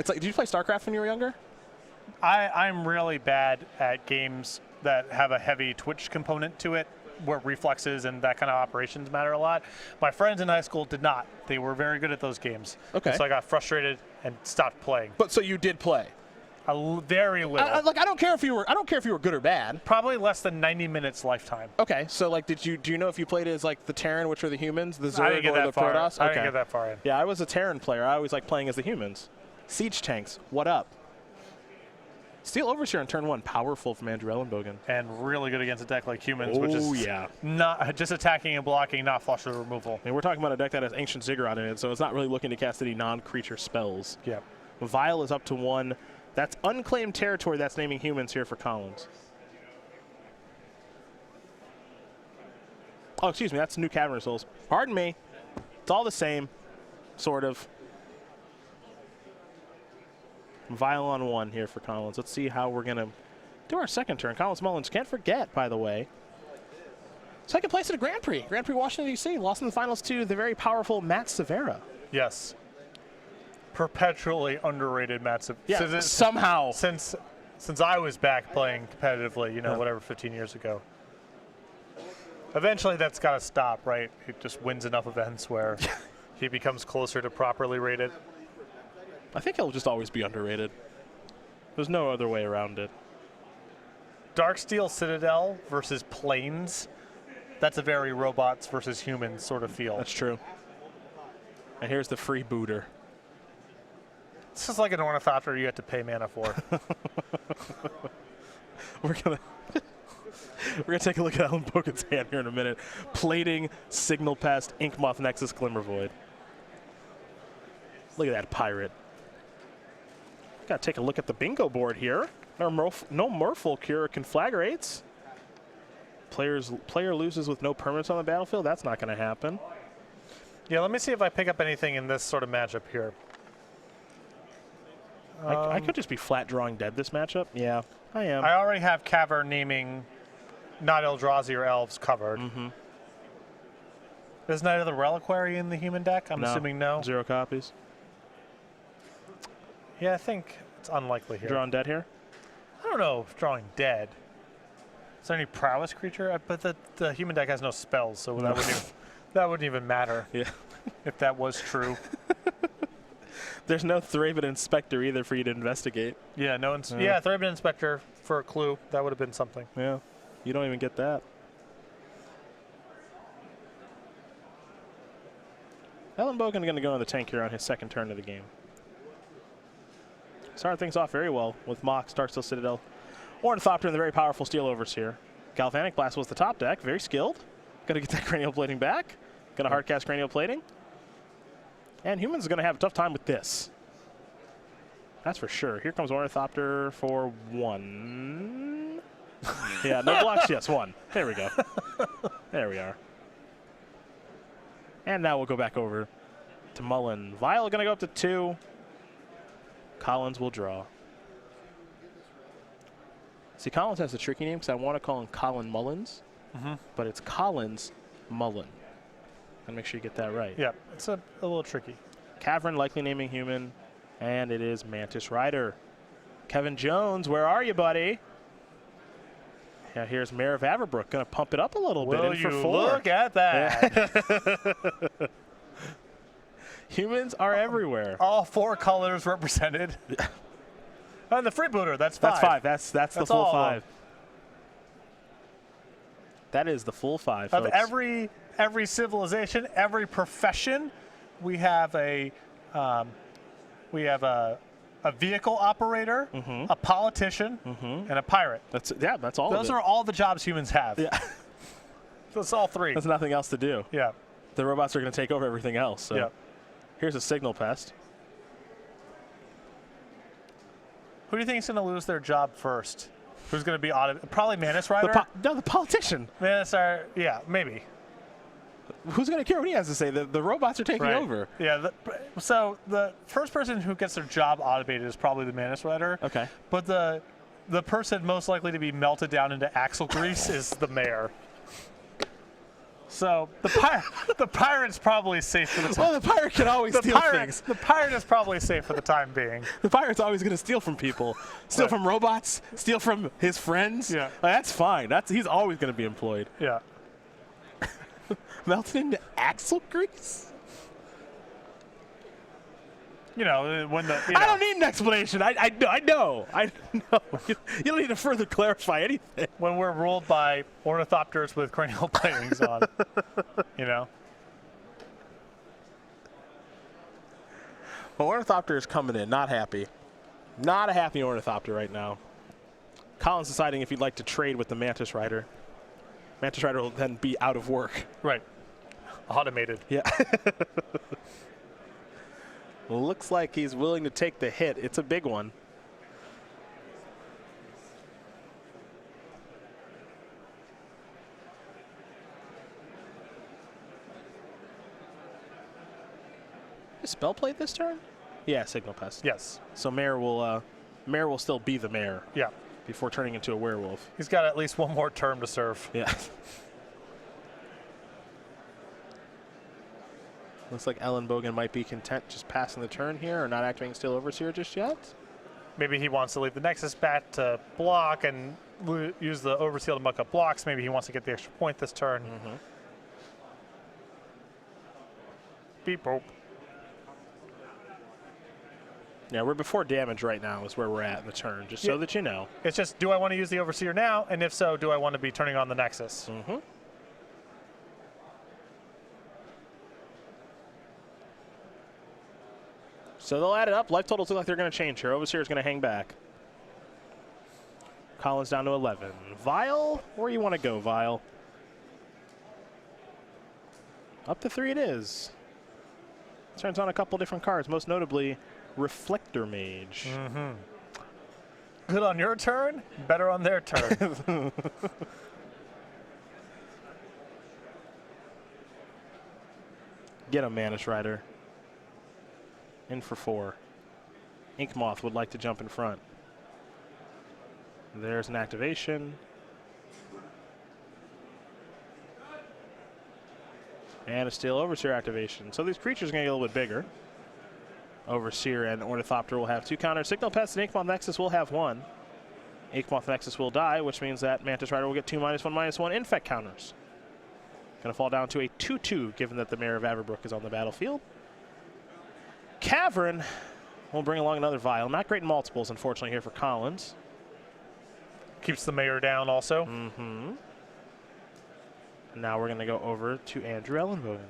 It's like, did you play StarCraft when you were younger? I'm really bad at games that have a heavy twitch component to it, where reflexes and that kind of operations matter a lot. My friends in high school did not. They were very good at those games. Okay. So I got frustrated and stopped playing. But so you did play? Very little. Like, I don't care if you were good or bad. Probably less than 90 minutes lifetime. Okay, so like, do you know if you played as like the Terran, which are the humans, the I didn't Zerg, get or that the far. Protoss? I didn't get that far in. Yeah, I was a Terran player. I always like playing as the humans. Siege tanks, what up? Steel Overseer on turn 1, powerful from Andrew Elenbogen. And really good against a deck like humans, which is yeah. not just attacking and blocking, not flush or removal. I mean, we're talking about a deck that has Ancient Ziggurat in it, so it's not really looking to cast any non-creature spells. Yep. Vial is up to 1. That's unclaimed territory that's naming humans here for Collins. Oh, excuse me, that's New Cavern Souls. Pardon me. It's all the same, sort of. Vial on 1 here for Collins. Let's see how we're going to do our second turn. Collins Mullins, can't forget, by the way, second place at a Grand Prix. Grand Prix Washington, D.C. Lost in the finals to the very powerful Matt Severa. Yes. Perpetually underrated Matt. Yeah, somehow. Since I was back playing competitively, you know, whatever, 15 years ago. Eventually that's got to stop, right? He just wins enough events where he becomes closer to properly rated. I think he'll just always be underrated. There's no other way around it. Darksteel Citadel versus Plains. That's a very robots versus humans sort of feel. That's true. And here's the freebooter. This is like an Ornithopter you have to pay mana for. We're gonna take a look at Elenbogen's hand here in a minute. Plating, Signal Pest, Inkmoth Nexus, Glimmervoid. Look at that pirate. Gotta take a look at the bingo board here. No Merfolk here, Conflagrates. Player loses with no permanents on the battlefield. That's not gonna happen. Yeah, let me see if I pick up anything in this sort of matchup here. I could just be flat drawing dead this matchup. Yeah, I am. I already have Cavern naming not Eldrazi or Elves covered. Is Knight of the Reliquary in the human deck? I'm assuming no. 0 copies. Yeah, I think it's unlikely here. Drawing dead here? I don't know if drawing dead. Is there any prowess creature? But the human deck has no spells, so that wouldn't even matter. Yeah. If that was true. There's no Thraben Inspector either for you to investigate. Yeah, yeah, Thraben Inspector for a clue. That would have been something. Yeah, you don't even get that. Elenbogen going to go on the tank here on his second turn of the game. Starting things off very well with Mox, Darksteel Citadel, Ornithopter, and the very powerful Steel Overseer. Galvanic Blast was the top deck, very skilled. Going to get that Cranial Plating back. Going to hardcast Cranial Plating. And humans are going to have a tough time with this. That's for sure. Here comes Ornithopter for 1. Yeah, no blocks. Yes, 1. There we go. There we are. And now we'll go back over to Mullen. Vial going to go up to 2. Collins will draw. See, Collins has a tricky name because I want to call him Colin Mullins, but it's Collins Mullen. And make sure you get that right. Yeah, it's a little tricky. Cavern, likely naming human, and it is Mantis Rider. Kevin Jones, where are you, buddy? Yeah, here's Mayor of Averbrook, going to pump it up a little bit. Will In for you 4. look at that? Yeah. Humans are everywhere. All 4 colors represented. And the freebooter, that's 5. That's 5. That's the full 5. Them. That is the full 5, of folks. every civilization, every profession, we have a vehicle operator, a politician, and a pirate. That's all. Those are all the jobs humans have. Yeah. That's all 3. There's nothing else to do. Yeah. The robots are going to take over everything else. So. Yeah. Here's a Signal Pest. Who do you think is going to lose their job first? Who's going to be audited? Probably Mantis Rider. The politician. Mantis Rider. Yeah, maybe. Who's going to care what he has to say? The robots are taking over. Yeah. So the first person who gets their job automated is probably the Mantis Rider. Okay. But the person most likely to be melted down into axle grease is the mayor. So the pirate's probably safe for the time. Well, the pirate can always steal things. The pirate is probably safe for the time being. The pirate's always going to steal from people. Steal Right. from robots. Steal from his friends. Yeah. That's fine. He's always going to be employed. Yeah. Melted into axle grease? You know, when the. I don't need an explanation. I know. I know. You don't need to further clarify anything. When we're ruled by ornithopters with cranial platings on, you know. Well, Ornithopter is coming in, not happy. Not a happy Ornithopter right now. Colin's deciding if he'd like to trade with the Mantis Rider. Mantis Rider will then be out of work. Right. Automated. Yeah. Looks like he's willing to take the hit. It's a big one. Is Spell played this turn? Yeah, Signal Pest. Yes. So Mare will still be the Mare Yeah. before turning into a werewolf. He's got at least one more term to serve. Yeah. Looks like Elenbogen might be content just passing the turn here or not activating Steel Overseer just yet. Maybe he wants to leave the Nexus Bat to block and use the Overseal to muck up blocks. Maybe he wants to get the extra point this turn. Beep boop. Yeah, we're before damage right now is where we're at in the turn, just so that you know. It's just, do I want to use the Overseer now? And if so, do I want to be turning on the Nexus? So they'll add it up. Life totals look like they're going to change here. Overseer is going to hang back. Collins down to 11. Vial, where you want to go, Vial? Up to 3 it is. Turns on a couple different cards, most notably Reflector Mage. Good on your turn, better on their turn. Get him, Mantis Rider. In for 4. Ink Moth would like to jump in front. There's an activation. And a Steel Overseer activation. So these creatures are going to get a little bit bigger. Overseer and Ornithopter will have 2 counters. Signal Pest and Inkmoth Nexus will have 1. Inkmoth Nexus will die, which means that Mantis Rider will get 2 -1/-1 infect counters. Going to fall down to a 2/2, given that the Mayor of Averbrook is on the battlefield. Cavern will bring along another Vial. Not great in multiples, unfortunately, here for Collins. Keeps the Mayor down also. And now we're going to go over to Andrew Elenbogen.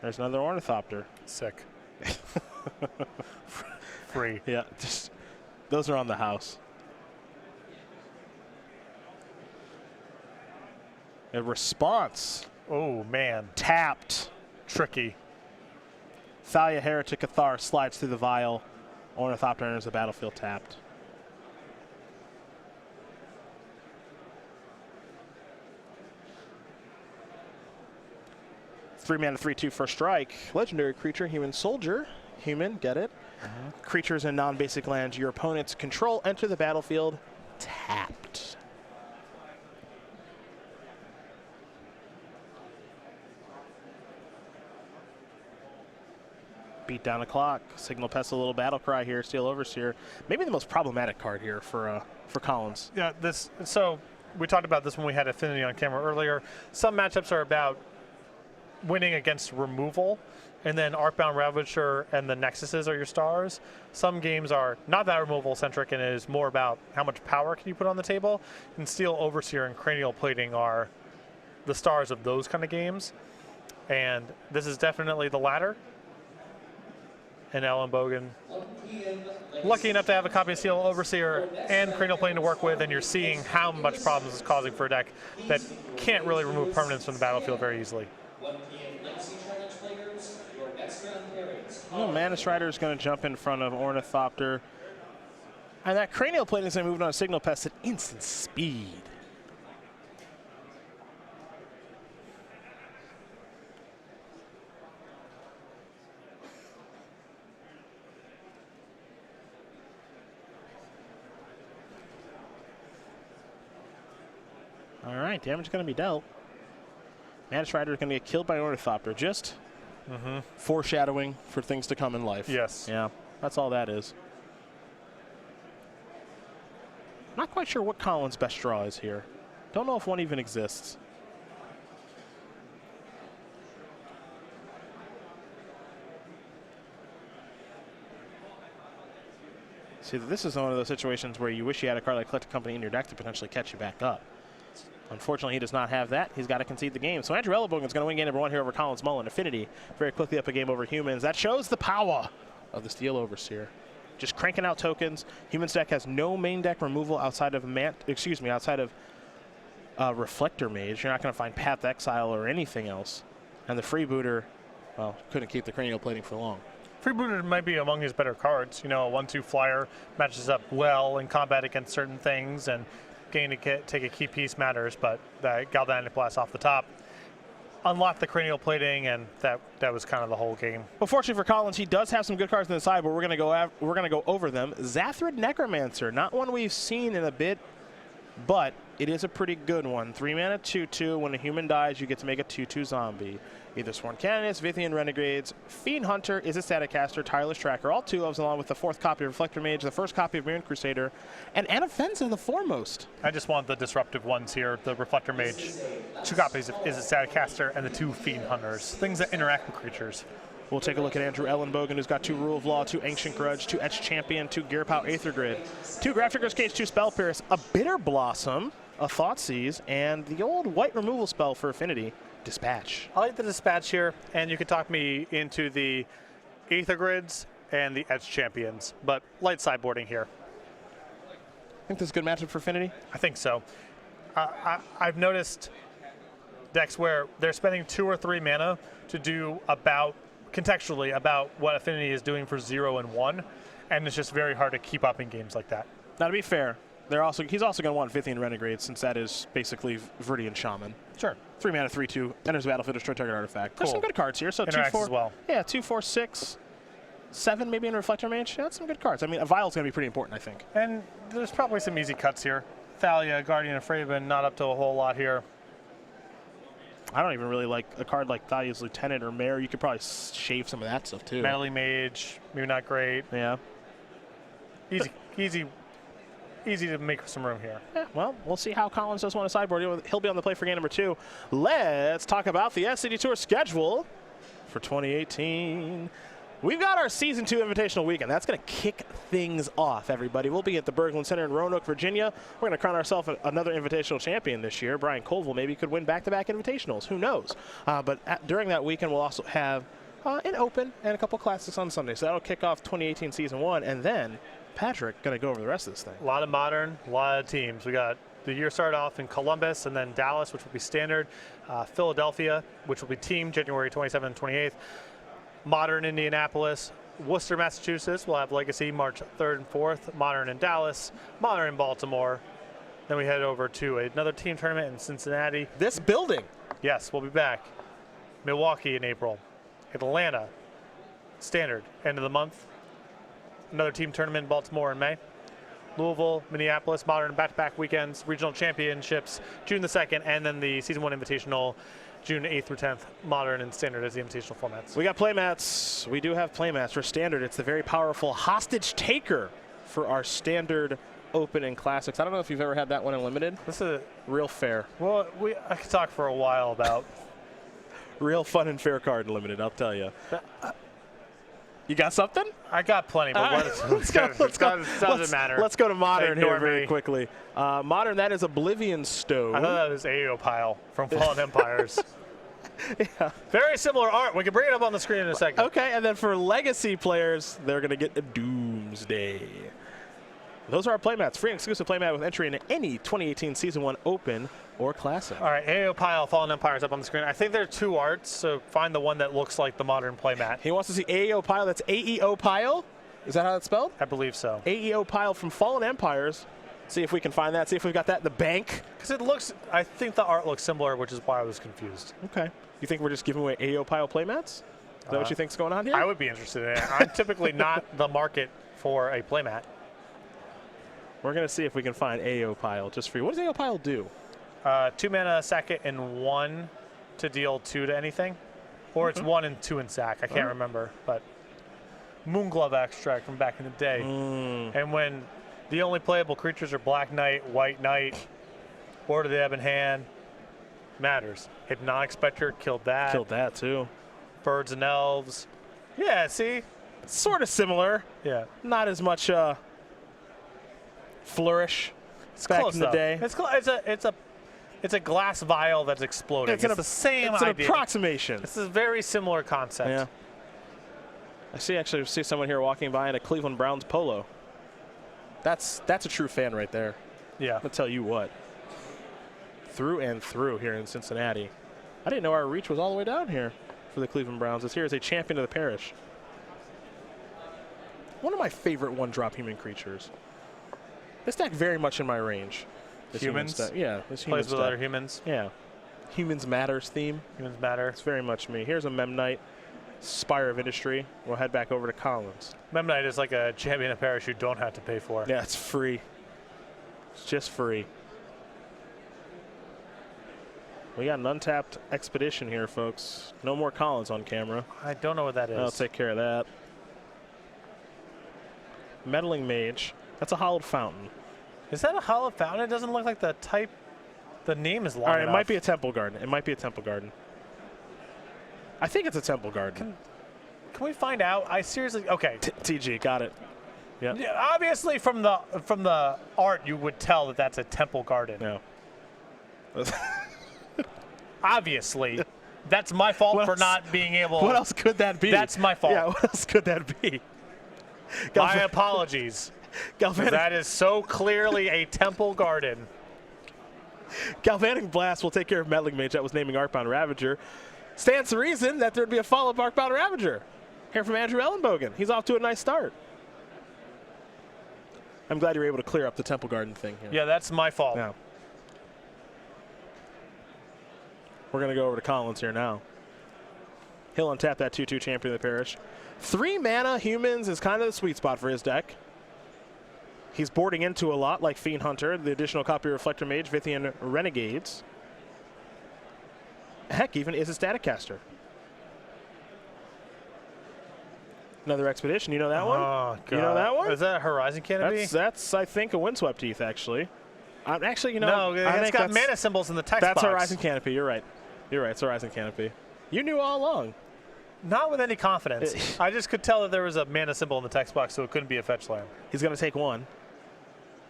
There's another Ornithopter. Sick. Free. Yeah, just those are on the house. A response. Oh, man. Tapped. Tricky. Thalia Heretic Cathar slides through the Vial. Ornithopter enters the battlefield tapped. Three mana, 3/2 first strike. Legendary creature, human soldier. Human, get it? Creatures and non-basic lands your opponents control enter the battlefield tapped. Beat down the clock. Signal Pest, a little battle cry here. Steel Overseer. Maybe the most problematic card here for Collins. Yeah, so we talked about this when we had Affinity on camera earlier. Some matchups are about winning against removal, and then Arcbound Ravager and the Nexuses are your stars. Some games are not that removal centric and it is more about how much power can you put on the table. And Steel Overseer and Cranial Plating are the stars of those kind of games. And this is definitely the latter. And Elenbogen, lucky enough to have a copy of Steel Overseer and Cranial Plane to work with, and you're seeing how much problems it's causing for a deck that can't really remove permanents from the battlefield very easily. Well, Mantis Rider is going to jump in front of Ornithopter. And that Cranial Plane is going to move on a Signal Pest at instant speed. right, damage is going to be dealt. Mantis Rider is going to get killed by an Ornithopter. Just foreshadowing for things to come in life. Yes. Yeah, that's all that is. Not quite sure what Colin's best draw is here. Don't know if one even exists. See, this is one of those situations where you wish you had a card like Collected Company in your deck to potentially catch you back up. Unfortunately, he does not have that. He's got to concede the game. So Andrew Elenbogen is going to win game number 1 here over Colin's Mullen. Affinity very quickly up a game over Humans. That shows the power of the Steel Overseer. Just cranking out tokens. Humans deck has no main deck removal outside of Reflector Mage. You're not going to find Path Exile or anything else. And the Freebooter, well, couldn't keep the cranial plating for long. Freebooter might be among his better cards. You know, a 1/2 flyer matches up well in combat against certain things, and getting to take a key piece matters, but that Galvanic Blast off the top unlocked the cranial plating, and that was kind of the whole game. Well, fortunately for Collins, he does have some good cards on the side, but we're gonna go over them. Zathrid Necromancer, not one we've seen in a bit, but it is a pretty good one. 3 mana, 2/2. When a human dies, you get to make a 2/2 zombie. Either Sworn Canonist, Vithian Renegades, Fiend Hunter, is a Static Caster, Tireless Tracker, all 2 ofs along with the 4th copy of Reflector Mage, the 1st copy of Mirren Crusader, and Anafenza the foremost. I just want the disruptive ones here. The Reflector Mage, 2 copies of is a Static Caster, and the 2 Fiend Hunters, things that interact with creatures. We'll take a look at Andrew Elenbogen, who's got 2 Rule of Law, 2 Ancient Grudge, 2 Etched Champion, 2 Gearpow Aether Grid, 2 Grafdigger's Cage, 2 Spell Pierce, a Bitter Blossom, a Thoughtseize, and the old white removal spell for Affinity, Dispatch. I like the Dispatch here, and you could talk me into the Aether Grids and the Etched Champions, but light sideboarding here. I think this is a good matchup for Affinity. I think so. I've noticed decks where they're spending 2 or 3 mana to do contextually about what Affinity is doing for 0 and 1, and it's just very hard to keep up in games like that. Now, to be fair, he's also going to want Vithian Renegade, since that is basically Viridian Shaman. Sure. 3 mana, 3/2, enters the battlefield, destroy target artifact. There's some good cards here. So interacts 2/4 as well. Yeah, 2, 4, 6, 7 maybe in Reflector Mage. Yeah, that's some good cards. I mean, a Vial's going to be pretty important, I think. And there's probably some easy cuts here. Thalia, Guardian of Fraven, not up to a whole lot here. I don't even really like a card like Thalia's Lieutenant or Mare. You could probably shave some of that stuff too. Melee Mage, maybe not great. Yeah. Easy to make some room here. Yeah, well, we'll see how Collins does want to sideboard. He'll be on the play for game number 2. Let's talk about the SCG Tour schedule for 2018. We've got our Season 2 Invitational Weekend. That's going to kick things off, everybody. We'll be at the Berglund Center in Roanoke, Virginia. We're going to crown ourselves another Invitational champion this year. Brian Colville maybe could win back-to-back Invitationals. Who knows? During that weekend, we'll also have an Open and a couple Classics on Sunday. So that'll kick off 2018 Season 1. And then Patrick going to go over the rest of this thing. A lot of Modern, a lot of teams. We got the year started off in Columbus, and then Dallas, which will be Standard. Philadelphia, which will be Team, January 27th and 28th. Modern Indianapolis, Worcester, Massachusetts. We'll have Legacy March 3rd and 4th. Modern in Dallas, Modern in Baltimore. Then we head over to another team tournament in Cincinnati. This building. Yes, we'll be back. Milwaukee in April. Atlanta, Standard, end of the month. Another team tournament in Baltimore in May. Louisville, Minneapolis, Modern back-to-back weekends, regional championships, June the 2nd, and then the Season 1 Invitational, June 8th through 10th, Modern and Standard as the invitational formats. We got playmats. We do have playmats for Standard. It's the very powerful Hostage Taker for our Standard, Open, and Classics. I don't know if you've ever had that one in Limited. This is real fair. Well, I could talk for a while about. Real fun and fair card in Limited, I'll tell you. You got something? I got plenty, but let's go. Doesn't matter. Let's go to Modern here very me. Quickly. Modern, that is Oblivion Stone. I thought that was AO Pile from Fallen Empires. Yeah. Very similar art. We can bring it up on the screen in a second. Okay, and then for Legacy players, they're going to get a Doomsday. Those are our playmats. Free and exclusive playmat with entry into any 2018 Season 1 Open or Classic. All right, AO Pile, Fallen Empires up on the screen. I think there are 2 arts, so find the one that looks like the Modern playmat. He wants to see AEO Pile. That's AEO Pile? Is that how it's spelled? I believe so. AEO Pile from Fallen Empires. See if we can find that. See if we've got that in the bank. Because it looks, I think the art looks similar, which is why I was confused. Okay. You think we're just giving away AEO Pile playmats? Is that what you think's going on here? I would be interested in it. I'm typically not the market for a playmat. We're going to see if we can find AO Pile just for you. What does AO Pile do? 2 mana, sack it, and 1 to deal 2 to anything. Or it's 1 and 2 in sack. I can't remember. But Moonglove extract from back in the day. And when the only playable creatures are Black Knight, White Knight, Order of the Ebon Hand, matters. Hypnotic Spectre killed that. Killed that too. Birds and Elves. Yeah, see? Sort of similar. Yeah. Not as much flourish back Close in the though. day. It's a glass vial that's exploding. It's the same it's idea. It's an approximation. It's a very similar concept. Yeah. I actually see someone here walking by in a Cleveland Browns polo. That's a true fan right there. Yeah. I'll tell you what. Through and through here in Cincinnati. I didn't know our reach was all the way down here for the Cleveland Browns. This here is a champion of the parish. One of my favorite one-drop human creatures. This deck very much in my range. This Humans? Yeah. This human Plays with other humans. Yeah. Humans Matters theme. Humans matter. It's very much me. Here's a Memnite. Spire of Industry. We'll head back over to Collins. Memnite is like a champion of parish you don't have to pay for. Yeah, it's free. It's just free. We got an untapped Expedition here, folks. No more Collins on camera. I don't know what that is. I'll take care of that. Meddling Mage. That's a hollowed fountain. Is that a hollow fountain? It doesn't look like the type. The name is long All right, enough. it might be a Temple Garden. It might be a Temple Garden. I think it's a Temple Garden. Can we find out? I seriously. Okay. TG, got it. Yeah. Obviously, from the art, you would tell that that's a temple garden. No. Obviously, that's my fault for not being able. What else could that be? That's my fault. Yeah. What else could that be? My apologies. That is so clearly a temple garden. Galvanic Blast will take care of Meddling Mage. That was naming Arcbound Ravager. Stands to reason that there'd be a follow-up Arcbound Ravager. Here from Andrew Elenbogen. He's off to a nice start. I'm glad you were able to clear up the Temple Garden thing here. Yeah, that's my fault. Yeah. We're going to go over to Collins here now. He'll untap that 2/2 champion of the parish. 3 mana humans is kind of the sweet spot for his deck. He's boarding into a lot like Fiend Hunter, the additional copy of Reflector Mage, Vithian Renegades. Heck, even is a Static Caster. Another Expedition. You know that one? Oh, God. You know that one? Is that a Horizon Canopy? That's I think, a Windswept Teeth, actually. Actually, you know. No, it's got mana symbols in the text That's box. Horizon Canopy. You're right. You're right. It's Horizon Canopy. You knew all along. Not with any confidence. I just could tell that there was a mana symbol in the text box, so it couldn't be a fetch land. He's going to take one.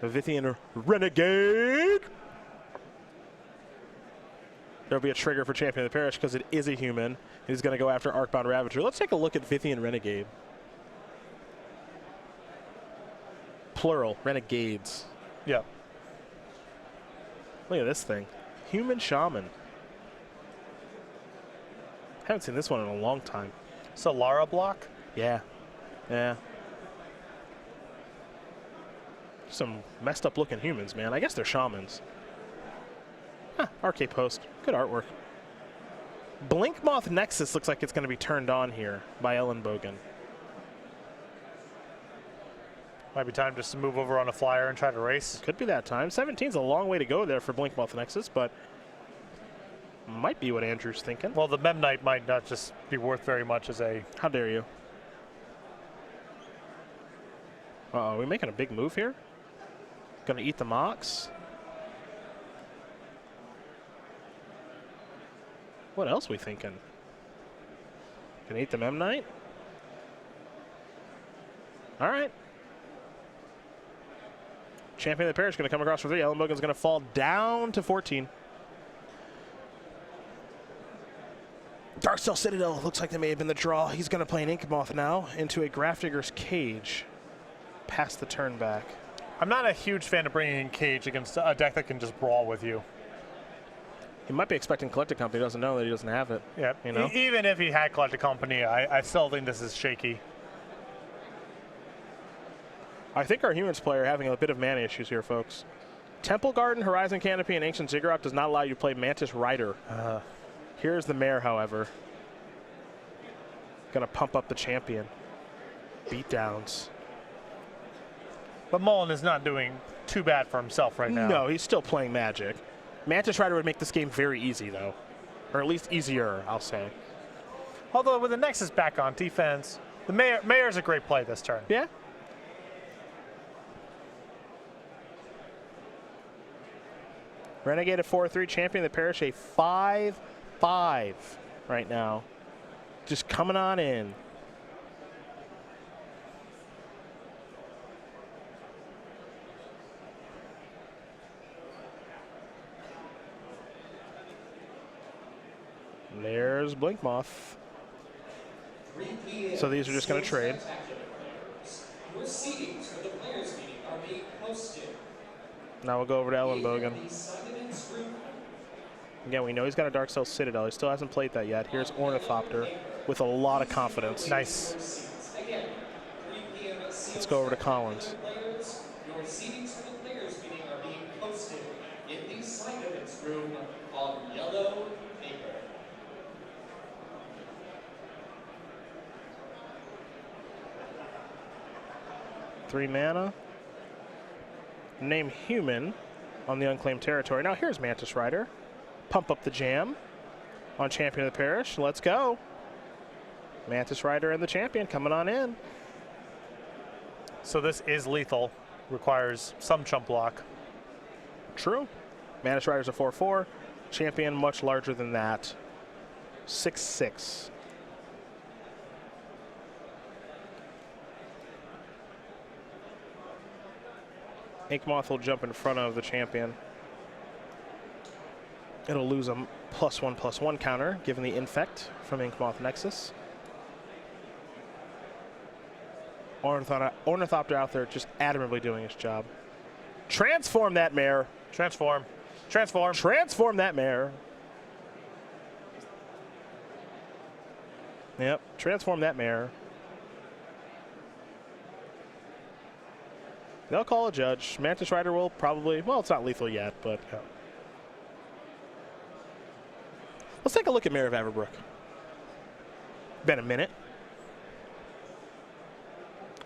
The Vithian Renegade. There'll be a trigger for Champion of the Parish because it is a human. He's going to go after Arcbound Ravager. Let's take a look at Vithian Renegade. Plural, Renegades. Yeah. Look at this thing. Human Shaman. Haven't seen this one in a long time. Solara block? Yeah. Yeah. Some messed up looking humans, man. I guess they're shamans. Huh, Arcade Post. Good artwork. Blinkmoth Nexus looks like it's going to be turned on here by Elenbogen. Might be time just to move over on a flyer and try to race. Could be that time. 17's a long way to go there for Blinkmoth Nexus, but might be what Andrew's thinking. Well, the Memnite might not just be worth very much as a... How dare you? Uh-oh, are we making a big move here? Gonna eat the Mox? What else we thinking? Gonna eat the Memnite? All right. Champion of the Parish going to come across for 3. Elenbogen's going to fall down to 14. Darksteel Citadel looks like they may have been the draw. He's going to play an Ink Moth now into a Grafdigger's Cage. Past the turn back. I'm not a huge fan of bringing in Cage against a deck that can just brawl with you. He might be expecting Collector Company. He doesn't know that he doesn't have it. Yeah. You know? Even if he had Collector Company, I still think this is shaky. I think our humans player are having a bit of mana issues here, folks. Temple Garden, Horizon Canopy, and Ancient Ziggurat does not allow you to play Mantis Rider. Here's the Mare, however. Gonna pump up the champion. Beatdowns. But Mullen is not doing too bad for himself right now. No, he's still playing Magic. Mantis Rider would make this game very easy, though. Or at least easier, I'll say. Although with the Nexus back on defense, the Mayor's a great play this turn. Yeah. Renegade a 4-3, champion of the parish a 5-5 right now. Just coming on in. There's Blinkmoth. So these are just going to trade. Your seedings for the players meeting are being posted. Now we'll go over to Elenbogen. Again, we know he's got a Dark Cell Citadel. He still hasn't played that yet. Here's Ornithopter with a lot of confidence. Nice. Let's go over to Collins. Your seedings for the players meeting are being posted in the side events room on yellow paper. Three mana. Name human on the unclaimed territory. Now here's Mantis Rider. Pump up the jam on Champion of the Parish. Let's go. Mantis Rider and the champion coming on in. So this is lethal. Requires some chump block. True. Mantis Rider's a 4-4. Champion much larger than that. 6-6. Inkmoth will jump in front of the champion. It'll lose a +1/+1 counter, given the infect from Inkmoth Nexus. Ornithopter out there just admirably doing his job. Transform that mare. Transform. Transform. Transform that mare. Yep, transform that mare. They'll call a judge. Mantis Rider will probably, well, it's not lethal yet, but. Yeah. Let's take a look at Mare of Averbrook. Been a minute.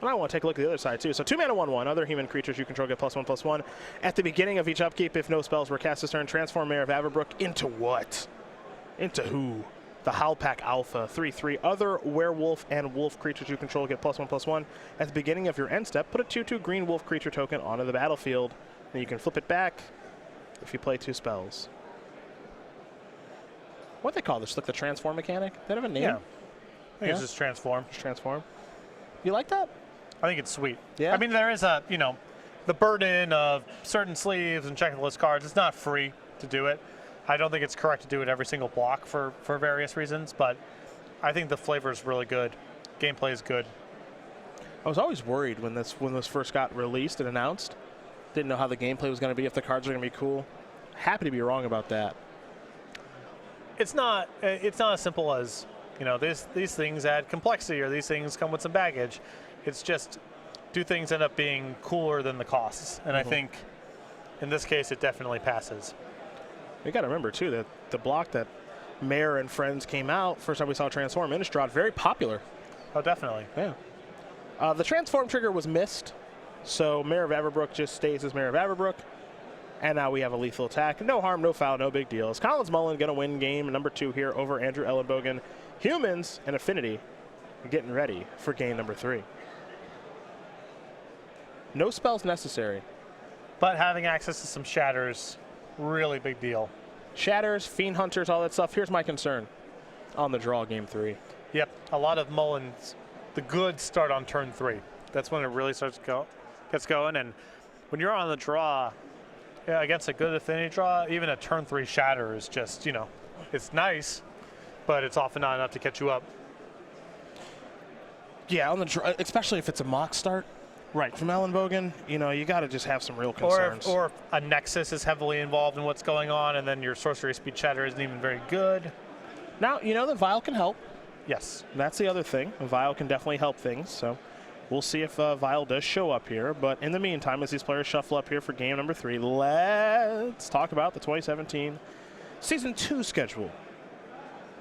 And I want to take a look at the other side, too. So 2 mana, 1/1. Other human creatures you control get +1/+1. At the beginning of each upkeep, if no spells were cast this turn, transform Mare of Averbrook into what? Into who? The Howlpack Alpha, 3/3. Other werewolf and wolf creatures you control get +1/+1. At the beginning of your end step, put a 2/2 green wolf creature token onto the battlefield. Then you can flip it back if you play 2 spells. What do they call this? Like the transform mechanic? That have a name? Yeah. I think it's just transform. Just transform. You like that? I think it's sweet. Yeah. I mean, there is a, the burden of certain sleeves and checking the list cards. It's not free to do it. I don't think it's correct to do it every single block for various reasons, but I think the flavor is really good. Gameplay is good. I was always worried when this first got released and announced. Didn't know how the gameplay was going to be, if the cards were going to be cool. Happy to be wrong about that. It's not as simple as, these things add complexity or these things come with some baggage. It's just, do things end up being cooler than the costs? And I think in this case it definitely passes. You got to remember, too, that the block that Mare and Friends came out, first time we saw Transform Innistrad, very popular. Oh, definitely. Yeah. The Transform trigger was missed, so Mare of Averbrook just stays as Mare of Averbrook. And now we have a lethal attack. No harm, no foul, no big deal. Is Collins Mullen going to win game number 2 here over Andrew Elenbogen? Humans and Affinity getting ready for game number 3. No spells necessary. But having access to some shatters, really big deal. Shatters, Fiend Hunters, all that stuff. Here's my concern on the draw game 3. Yep, a lot of Mullens, the goods start on turn 3. That's when it really gets going. And when you're on the draw, against a good affinity draw, even a turn 3 shatter is just, it's nice, but it's often not enough to catch you up. Yeah, on the draw, especially if it's a mock start. Right. From Elenbogen, you got to just have some real concerns. Or if a Nexus is heavily involved in what's going on, and then your sorcery speed shatter isn't even very good. Now, that Vial can help. Yes. That's the other thing. Vial can definitely help things, so we'll see if Vial does show up here. But in the meantime, as these players shuffle up here for game number 3, let's talk about the 2017 Season 2 schedule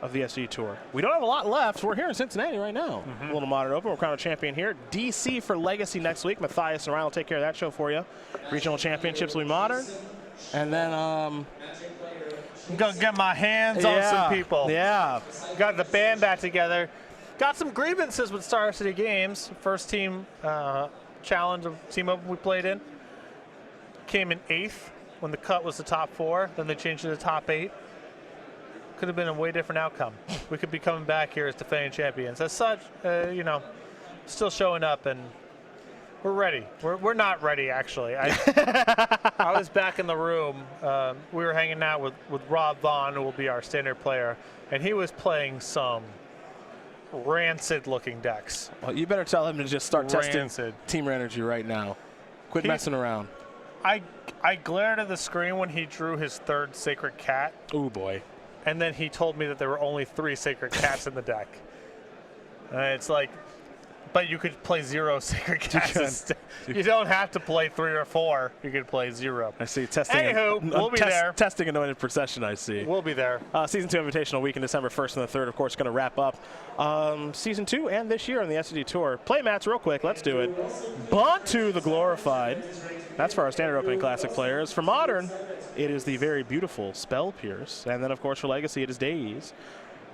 of the SCG Tour. We don't have a lot left. We're here in Cincinnati right now. A little Modern Open. We're crowned a champion here. DC for Legacy next week. Matthias and Ryan will take care of that show for you. Regional championships will be Modern. And then, I'm gonna get my hands on some people. Yeah. Got the band back together. Got some grievances with Star City Games. First team challenge of team open we played in. Came in 8th when the cut was the top 4. Then they changed to the top 8. Could have been a way different outcome. We could be coming back here as defending champions. As such, you know, still showing up, and we're ready. We're not ready, actually. I was back in the room. We were hanging out with Rob Vaughn, who will be our standard player, and he was playing some rancid-looking decks. Well, you better tell him to just start testing Rancid. team energy right now. Quit messing around. I glared at the screen when he drew his 3rd Sacred Cat, Oh, boy. and then he told me that there were only 3 Sacred Cats in the deck. It's like, but you could play 0 Sacred Cats instead. You don't have to play 3 or 4. You could play 0. I see testing. Anywho, we'll be there. Testing Anointed Procession, I see. We'll be there. Season 2 Invitational week in December 1st and the 3rd, of course, going to wrap up Season 2 and this year on the SCG Tour. Play mats real quick. Let's do it. Bantu the Glorified. That's for our standard opening classic players. For modern, it is the very beautiful Spell Pierce. And then, of course, for legacy, it is Days.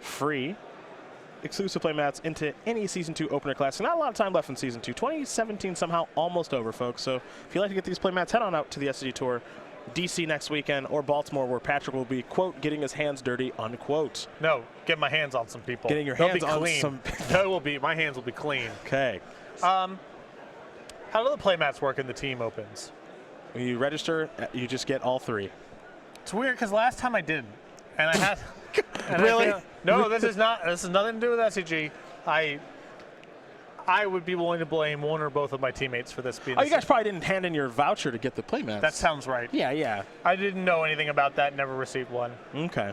Free. Exclusive play mats into any Season 2 opener classic. Not a lot of time left in Season 2. 2017 somehow almost over, folks. So if you'd like to get these play mats, head on out to the SCG Tour. DC next weekend, or Baltimore, where Patrick will be, quote, getting his hands dirty, unquote. No, get my hands on some people. Getting your They'll hands be on clean. some. My hands will be clean. Okay. How do the playmats work in the team opens? When you register, you just get all 3. It's weird because last time I didn't, and I had. And Really? No, this is not. This has nothing to do with SCG. I would be willing to blame one or both of my teammates for this being. Oh, you guys probably didn't hand in your voucher to get the playmats. That sounds right. Yeah, yeah. I didn't know anything about that. Never received one. Okay.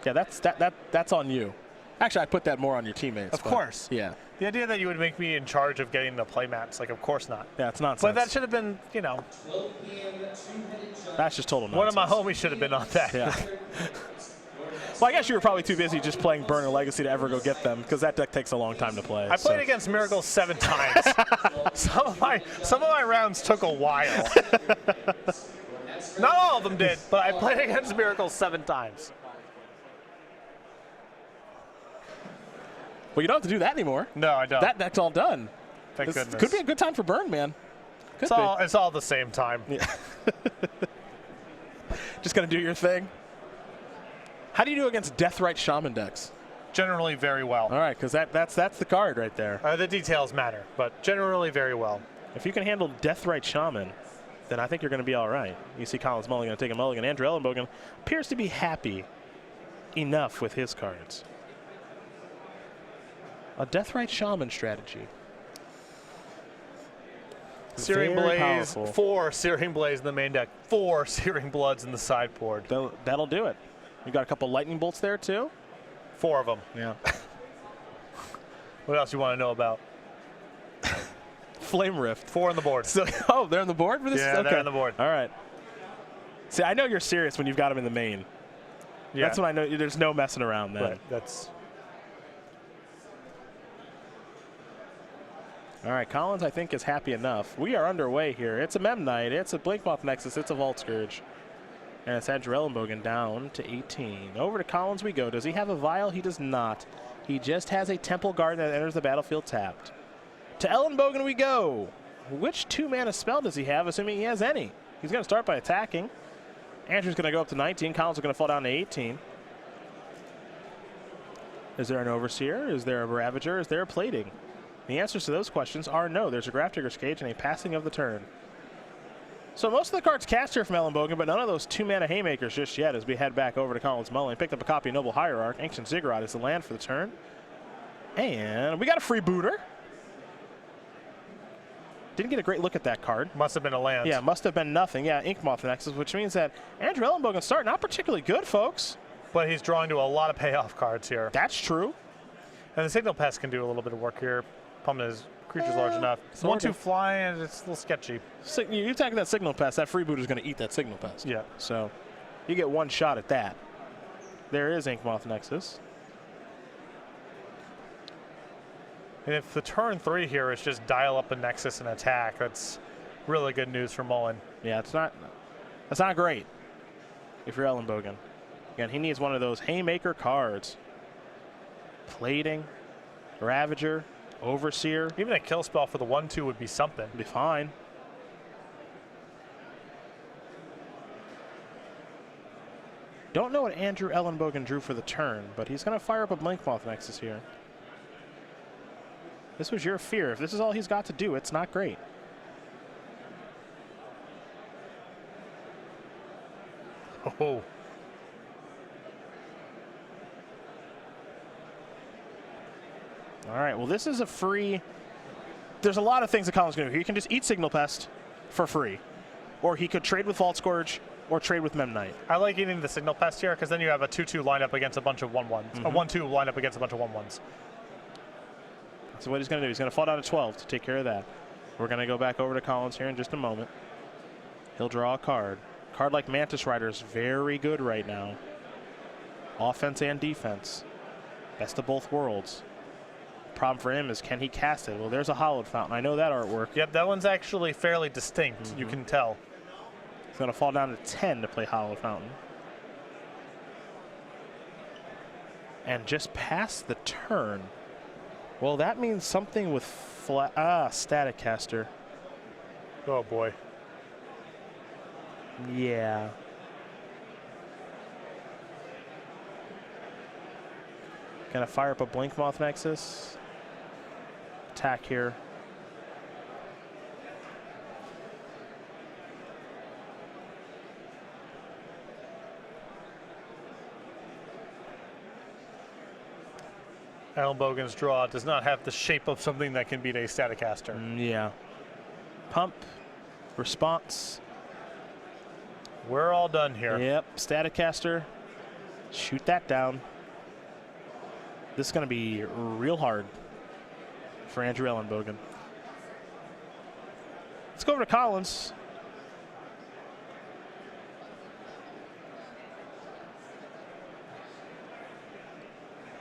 Yeah, that's on you. Actually, I put that more on your teammates. Of course. Yeah. The idea that you would make me in charge of getting the playmats, like, of course not. Yeah, it's nonsense. But that should have been, you know. That's just total nonsense. One of my homies should have been on that. Yeah. Well, I guess you were probably too busy just playing Burn or Legacy to ever go get them, because that deck takes a long time to play. I played against Miracles 7 times. some of my rounds took a while. Not all of them did, but I played against Miracles 7 times. Well, you don't have to do that anymore. No, I don't. That deck's all done. Thank goodness. Could be a good time for Burn, man. It's all the same time. Yeah. Just gonna do your thing. How do you do against Deathrite Shaman decks? Generally very well. All right, because that's the card right there. The details matter, but generally very well. If you can handle Deathrite Shaman, then I think you're going to be all right. You see Collins Mullen going to take a mulligan. Andrew Elenbogen appears to be happy enough with his cards. A Deathrite Shaman strategy. Searing Very Blaze, powerful. 4 Searing Blaze in the main deck, 4 Searing Bloods in the sideboard. That'll do it. You got a couple lightning bolts there too? 4 of them. Yeah. What else you want to know about? Flame Rift. 4 on the board. So, they're on the board for this? Yeah, they're on the board. All right. See, I know you're serious when you've got them in the main. Yeah. That's when I know there's no messing around then. Right. That's. All right, Collins, I think, is happy enough. We are underway here. It's a Mem Knight. It's a Blinkmoth Nexus. It's a Vault Scourge. And it's Andrew Elenbogen down to 18. Over to Collins we go. Does he have a Vial? He does not. He just has a Temple Garden that enters the battlefield tapped. To Elenbogen we go. Which 2-mana spell does he have, assuming he has any? He's going to start by attacking. Andrew's going to go up to 19. Collins is going to fall down to 18. Is there an Overseer? Is there a Ravager? Is there a Plating? The answers to those questions are no. There's a Grafdigger's Cage and a passing of the turn. So most of the cards cast here from Elenbogen, but none of those 2-mana Haymakers just yet as we head back over to Collins Mullen. Picked up a copy of Noble Hierarch. Ancient Ziggurat is the land for the turn. And we got a Freebooter. Didn't get a great look at that card. Must have been a land. Yeah, must have been nothing. Yeah, Inkmoth Nexus, which means that Andrew Elenbogen's start not particularly good, folks. But he's drawing to a lot of payoff cards here. That's true. And the Signal Pest can do a little bit of work here. Problem is, creature's large enough. 1/2 fly, and it's a little sketchy. You attack that Signal Pest, that Freebooter's going to eat that Signal Pest. Yeah. So you get one shot at that. There is Inkmoth Nexus. And if the turn 3 here is just dial up a Nexus and attack, that's really good news for Mullen. Yeah, it's not. That's not great if you're Elenbogen. Again, he needs one of those haymaker cards. Plating, Ravager, Overseer. Even a kill spell for the 1/2 would be something. Be fine. Don't know what Andrew Elenbogen drew for the turn, but he's going to fire up a Blinkmoth Nexus here. This was your fear. If this is all he's got to do, it's not great. Oh. All right, well, this is a free. There's a lot of things that Colin's going to do. He can just eat Signal Pest for free, or he could trade with Vault Scourge or trade with Mem Knight. I like eating the Signal Pest here because then you have a 2/2 lineup against a bunch of 1/1s. A 1/2 lineup against a bunch of 1/1s. So what he's going to do, he's going to fall down to 12 to take care of that. We're going to go back over to Collins here in just a moment. He'll draw a card. A card like Mantis Rider is very good right now. Offense and defense. Best of both worlds. Problem for him is, can he cast it? Well, there's a Hallowed Fountain. I know that artwork. Yep, that one's actually fairly distinct. You can tell. He's going to fall down to 10 to play Hallowed Fountain. And just past the turn. Well, that means something with Static Caster. Oh, boy. Yeah. Gonna fire up a Blinkmoth Nexus. Attack here. Elenbogen's draw does not have the shape of something that can beat a Staticaster. Yeah. Pump. Response. We're all done here. Yep. Staticaster. Shoot that down. This is going to be real hard for Andrew Elenbogen. Let's go over to Collins.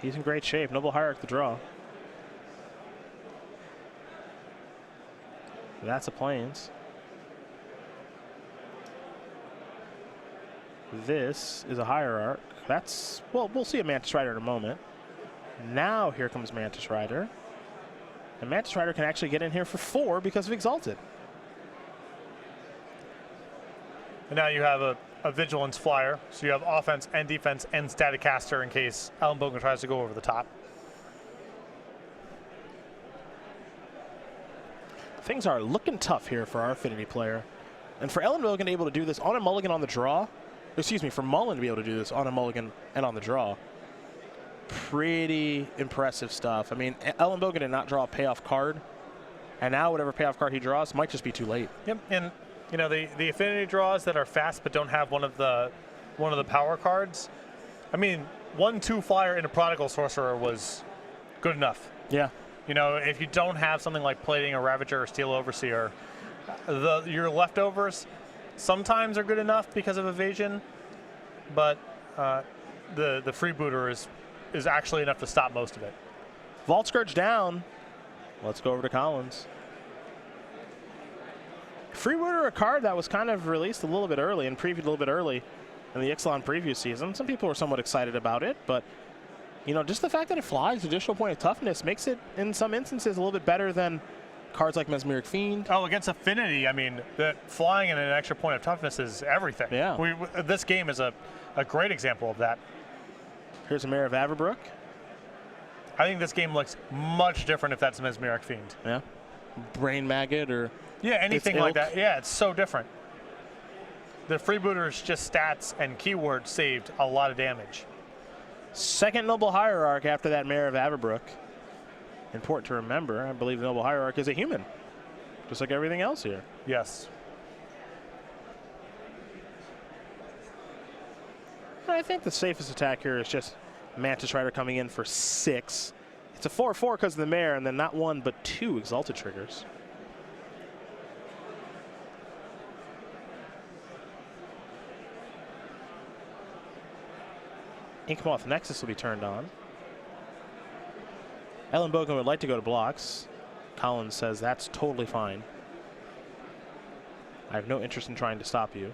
He's in great shape. Noble Hierarch the draw. That's a Plains. This is a Hierarch. That's, well, we'll see a Mantis Rider in a moment. Now here comes Mantis Rider. And Mantis Rider can actually get in here for 4 because of Exalted. And now you have a Vigilance Flyer, so you have offense and defense and Staticaster in case Elenbogen tries to go over the top. Things are looking tough here for our Affinity player. And for Elenbogen to be able to do this on a mulligan on the draw, excuse me, for Mullen to be able to do this on a mulligan and on the draw, pretty impressive stuff. I mean, Elenbogen did not draw a payoff card, and now whatever payoff card he draws might just be too late. Yep, and you know the affinity draws that are fast but don't have one of the power cards. I mean, 1/2 flyer in a Prodigal Sorcerer was good enough. Yeah. You know, if you don't have something like Plating or Ravager or Steel Overseer, your leftovers sometimes are good enough because of evasion, but the freebooter is actually enough to stop most of it. Vault Scourge down. Let's go over to Collins. Freebooter, a card that was kind of released a little bit early and previewed a little bit early in the Ixalan preview season. Some people were somewhat excited about it, but you know, just the fact that it flies, additional point of toughness, makes it in some instances a little bit better than cards like Mesmeric Fiend. Oh, against Affinity, I mean, the flying and an extra point of toughness is everything. Yeah. This game is a great example of that. Here's a Mayor of Averbrook. I think this game looks much different if that's Mesmeric Fiend. Yeah. Brain Maggot or... Yeah, anything like ilk. that. Yeah, it's so different. The freebooters just stats and keywords saved a lot of damage. Second Noble Hierarch after that Mayor of Averbrook. Important to remember, I believe the Noble Hierarch is a human, just like everything else here. Yes. I think the safest attack here is just Mantis Rider coming in for 6. It's a 4/4 because of the Mayor, and then not 1 but 2 Exalted triggers. Inkmoth Nexus will be turned on. Elenbogen would like to go to blocks. Collins says that's totally fine. I have no interest in trying to stop you.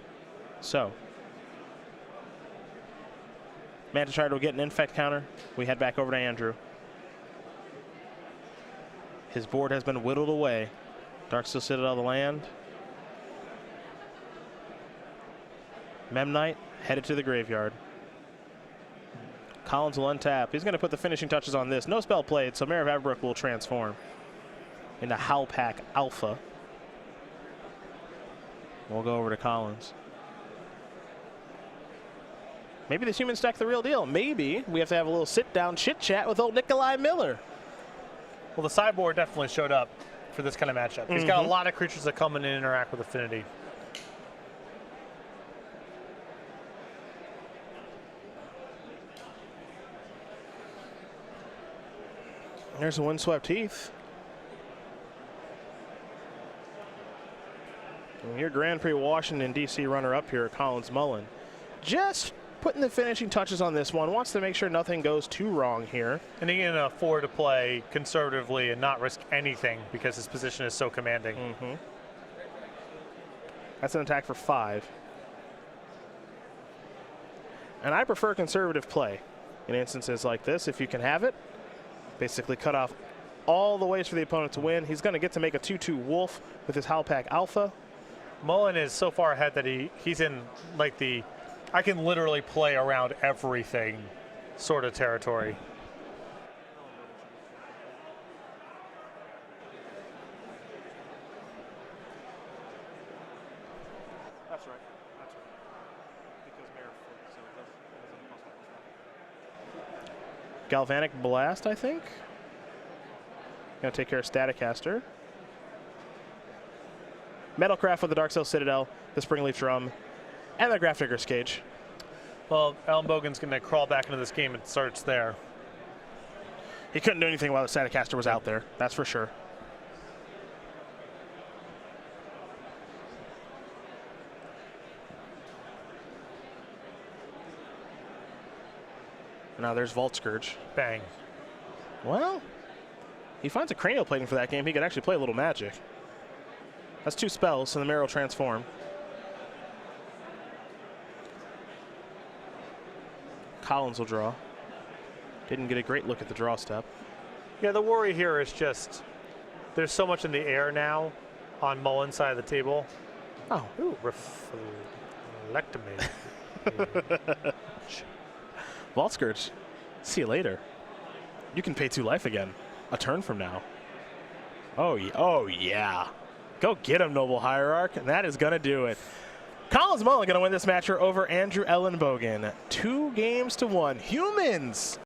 So, Mantichard will get an infect counter. We head back over to Andrew. His board has been whittled away. Darksteel Citadel of the land. Memnite headed to the graveyard. Collins will untap. He's going to put the finishing touches on this. No spell played, so Mare of Avabrook will transform into Howlpack Alpha. We'll go over to Collins. Maybe this human stack the real deal. Maybe we have to have a little sit-down chit-chat with old Nikolai Miller. Well, the sideboard definitely showed up for this kind of matchup. He's got a lot of creatures that come in and interact with Affinity. There's a Windswept Heath. And your Grand Prix Washington, D.C. runner-up here, Collins Mullen. Just putting the finishing touches on this one. Wants to make sure nothing goes too wrong here. And he can afford to play conservatively and not risk anything because his position is so commanding. That's an attack for 5. And I prefer conservative play in instances like this, if you can have it. Basically cut off all the ways for the opponent to win. He's going to get to make a 2/2 Wolf with his Howlpack Alpha. Mullen is so far ahead that he's in like the I can literally play around everything sort of territory. That's right. That's right. Because Mare so it doesn't Galvanic Blast, I think. Gonna take care of Staticaster. Metalcraft with the Darksteel Citadel, the Springleaf Drum, and the Grafdigger's Cage. Well, Elenbogen's going to crawl back into this game and starts there. He couldn't do anything while the Staticaster was out there, that's for sure. Now there's Vault Scourge. Bang. Well, he finds a Cranial Plating for that game. He could actually play a little Magic. That's 2 spells, so the Mare will transform. Collins will draw. Didn't get a great look at the draw step. Yeah, the worry here is just there's so much in the air now on Mullen's side of the table. Oh. Ooh, reflectomy. Vault Scourge. See you later. You can pay 2 life again. A turn from now. Oh yeah. Go get him, Noble Hierarch. And that is going to do it. Collins Mullen going to win this match over Andrew Elenbogen. 2 games to 1. Humans!